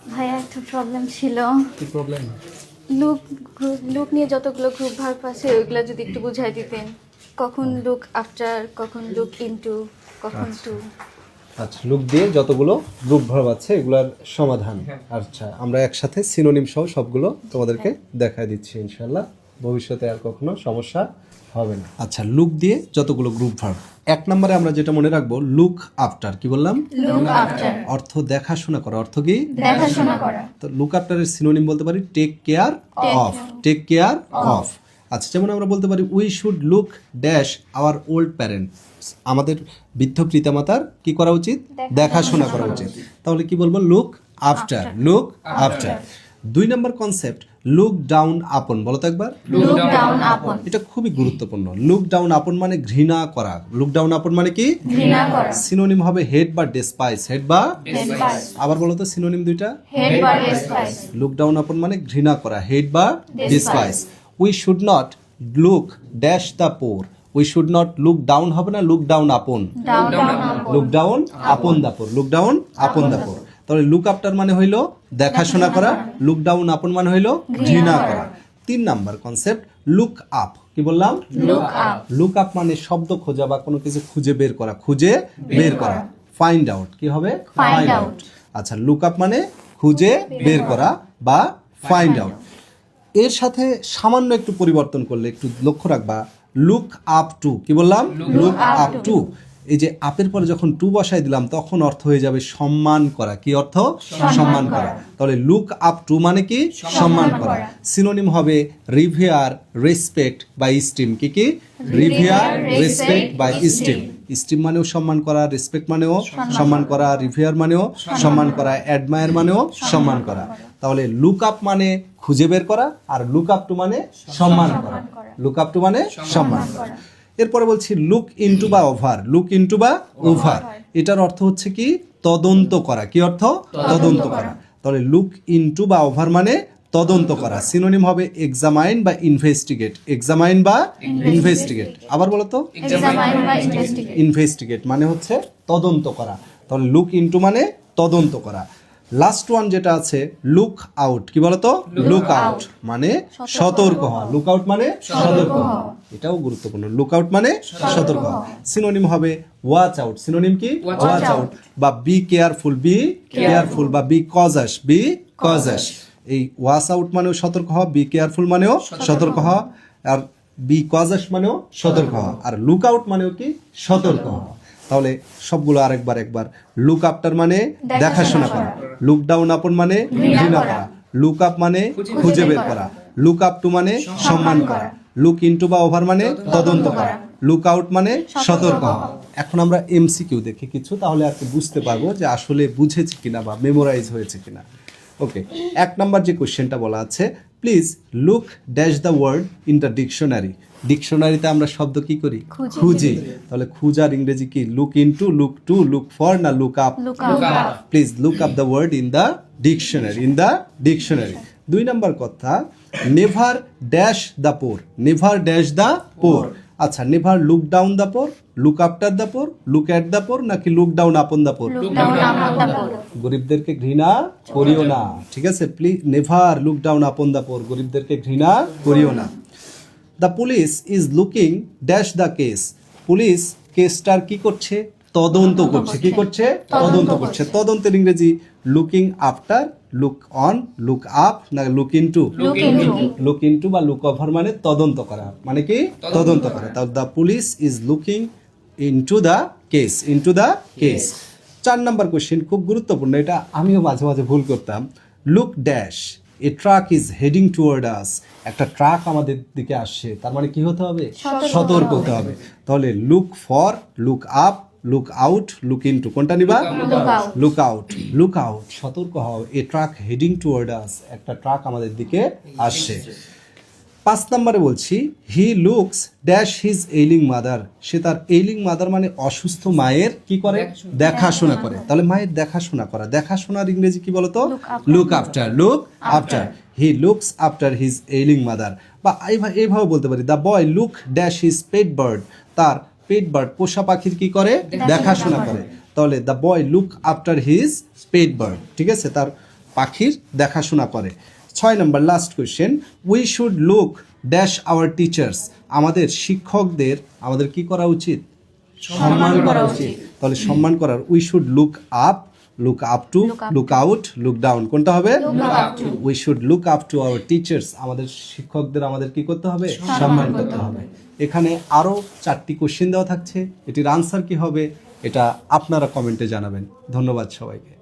ভাইয়া একটা প্রবলেম ছিল। কি প্রবলেম? লুক লুক নিয়ে যতগুলো গ্রুপ ভার্ব আছে ওইগুলো যদি একটু বুঝাই দিতেন, কখন লুক আফটার, কখন লুক ইনটু, কখন টু। আচ্ছা, লুক দিয়ে যতগুলো গ্রুপ ভার্ব আছে এগুলার সমাধান। আচ্ছা, আমরা একসাথে সিনোনিম সহ সবগুলো তোমাদেরকে দেখায় দিচ্ছি ইনশাআল্লাহ। ভবিষ্যতে আর কখনো সমস্যা হবে না। আচ্ছা, লুক দিয়ে যতগুলো গ্রুপ ভার্ব। এক নম্বরে আমরা যেটা মনে রাখবো, লুক আফটার। কি বললাম? লুক আফটার, অর্থ দেখাশোনা করা। অর্থ কি? দেখাশোনা করা। তো লুক আফটারের সিনোনিম বলতে পারি take care of. Take care of. আচ্ছা, যেমন আমরা বলতে পারি we should look dash our old parents. আমাদের বৃদ্ধ পিতামাতার কি করা উচিত? দেখাশোনা করা উচিত। তাহলে কি বলবো? Look after. Look after. 2 নম্বর কনসেপ্ট, লুক ডাউন আপন। বলো তো একবার। লুক ডাউন আপন, এটা খুবই গুরুত্বপূর্ণ। লুক ডাউন আপন মানে ঘৃণা করা। লুক ডাউন আপন মানে কি? ঘৃণা করা। সিনোনিম হবে হেড বা ডেসপাইস। হেড বা ডেসপাইস, আবার বলো তো সিনোনিম দুইটা। হেড বা ডেসপাইস। লুক ডাউন আপন মানে ঘৃণা করা, হেড বা despise. We should not look dash the poor. We should not look down হবে না, look down upon. Down upon, look down upon the poor. Look down upon the পোর। তাহলে look after মানে হইলো দেখাশোনা করা, লুক ডাউন আপন মানে হইলো ঘৃণা করা। 3 নাম্বার কনসেপ্ট, লুক আপ। কি বললাম? Look up. লুক আপ মানে শব্দ খোঁজা বা কোনো কিছু খুঁজে বের করা, খুঁজে বের করা। Find out. কি হবে? Find out. আচ্ছা, লুক আপ মানে খুঁজে বের করা বা ফাইন্ড আউট। এর সাথে সামান্য একটু পরিবর্তন করলে একটু লক্ষ্য রাখবা, লুক আপ টু। কি বললাম? Look up to. এই যে আপের পরে যখন টু বসাই দিলাম তখন অর্থ হয়ে যাবে সম্মান করা। কি অর্থ? সম্মান করা। তাহলে লুক আপ টু মানে কি? সম্মান করা। সিনোনিম হবে রিভিয়ার, রেসপেক্ট বা স্টিম। কি কি? রিভিয়ার, রেসপেক্ট বা স্টিম। স্টিম মানেও সম্মান করা, রেসপেক্ট মানেও সম্মান করা, রিভিয়ার মানেও সম্মান করা, অ্যাডমায়ার মানেও সম্মান করা। তাহলে লুক আপ মানে খুঁজে বের করা, আর লুক আপ টু মানে সম্মান করা। লুক আপ টু মানে সম্মান করা। এরপরে বলছি লুক ইনটু বা ওভার। লুক ইনটু বা ওভার, এটার অর্থ হচ্ছে কি? তদন্ত করা। কি অর্থ? তদন্ত করা। তাহলে লুক ইনটু বা ওভার মানে তদন্ত করা। সিনোনিম হবে এক্সামাইন বা ইনভেস্টিগেট। এক্সামাইন বা ইনভেস্টিগেট। আবার বলো তো। এক্সামাইন বা ইনভেস্টিগেট। ইনভেস্টিগেট মানে হচ্ছে তদন্ত করা। তাহলে লুক ইনটু মানে তদন্ত করা। লাস্ট ওয়ান যেটা আছে, লুক আউট। কি বলতো? লুক আউট মানে সতর্ক হওয়া। লুক আউট মানে সতর্ক হওয়া। এটাও গুরুত্বপূর্ণ। লুক আউট মানে সতর্ক হওয়া। সিনোনিম হবে ওয়াচ আউট। সিনোনিম কি? ওয়াচ আউট বা বি কেয়ারফুল। বি কেয়ারফুল বা বি কজাস। বি কজাস। এই ওয়াচ আউট মানেও সতর্ক হওয়া, বি কেয়ারফুল মানেও সতর্ক হওয়া, আর বি কজাস মানেও সতর্ক হওয়া, আর লুক আউট মানেও কি? সতর্ক হওয়া। তাহলে সবগুলো একবার। লুক আফটার মানে দেখাশোনা করা, লুক ডাউন আপন মানে ঘৃণা করা, লুক আপ মানে খুঁজে বের করা, লুক আপ টু মানে সম্মান করা, লুক ইনটু বা ওভার মানে তদন্ত করা, লুক আউট মানে সতর্ক হওয়া। এখন আমরা এমসিকিউ দেখি কিছু, তাহলে আর কি বুঝতে পারবো যে আসলে বুঝেছি কিনা বা মেমোরাইজ হয়েছে কিনা। ওকে, 1 নাম্বার যে কোশ্চেনটা বলা আছে, please look dash the word in the dictionary. ডিকশনারিতে আমরা শব্দ কি করি? খুঁজি। তাহলে খুঁজার ইংরেজি কি? Look into, look to, look for না look up? Please look up the word in the dictionary. In the dictionary. 2 number কথা, never dash the poor. Never dash the poor. আচ্ছা, never look down the poor, look after the poor, look at the poor, নাকি look down upon the poor? Look down upon the poor. গরিবদেরকে ঘৃণা করিও না। ঠিক আছে, please never look down upon the poor. গরিবদেরকে ঘৃণা করিও না। The police is looking dash the case. Police কেসটার কি করছে? তদন্ত করছে। কি করছে? তদন্ত করছে। তদন্তের ইংরেজি looking after, look on, look up না look into? Look into. Look into বা লুক ওভার মানে তদন্ত করা, মানে কি? তদন্ত করা। তাহলে the police is looking into the case. Into the case. 4 number question খুব গুরুত্বপূর্ণ, এটা আমিও মাঝে মাঝে ভুল করতাম। Look dash a truck is heading toward us. একটা ট্রাক আমাদের দিকে আসছে, তার মানে কি হতে হবে? সতর্ক হতে হবে। তাহলে look for, look up, look out, look into, কোনটা নিবা? Look out. লুক আউট, সতর্ক হও। A truck heading toward us, একটা ট্রাক আমাদের দিকে আসছে। 5 নম্বরে বলছি, he looks dash his ailing mother. সে তার এইলিং মাদার মানে অসুস্থ মায়ের কি করে? দেখাশোনা করে। তাহলে মায়ের দেখাশোনা করা। দেখাশোনার ইংরেজি কি বলতো? Look after. Look after. He looks after his ailing mother. বা এইভাবে বলতে পারি, the boy look dash his pet bird. তার পেট বার্ড পোষা পাখির কি করে? দেখাশোনা করে। তাহলে the boy look after his pet bird. ঠিক আছে, তার পাখির দেখাশোনা করে। 6 number last question, we should look dash our teachers, আমাদের শিক্ষকদের আমাদের কি করা উচিত? সম্মান করা উচিত। তাহলে সম্মান করার we should look up, look up to, look out, look down, কোনটা হবে? We should look up to our teachers, আমাদের শিক্ষকদের আমাদের কি করতে হবে? সম্মান করতে হবে। এখানে আরো 4টি কোশ্চেন দেওয়া থাকছে, এটির আনসার কি হবে এটা আপনারা কমেন্টে জানাবেন। ধন্যবাদ সবাইকে।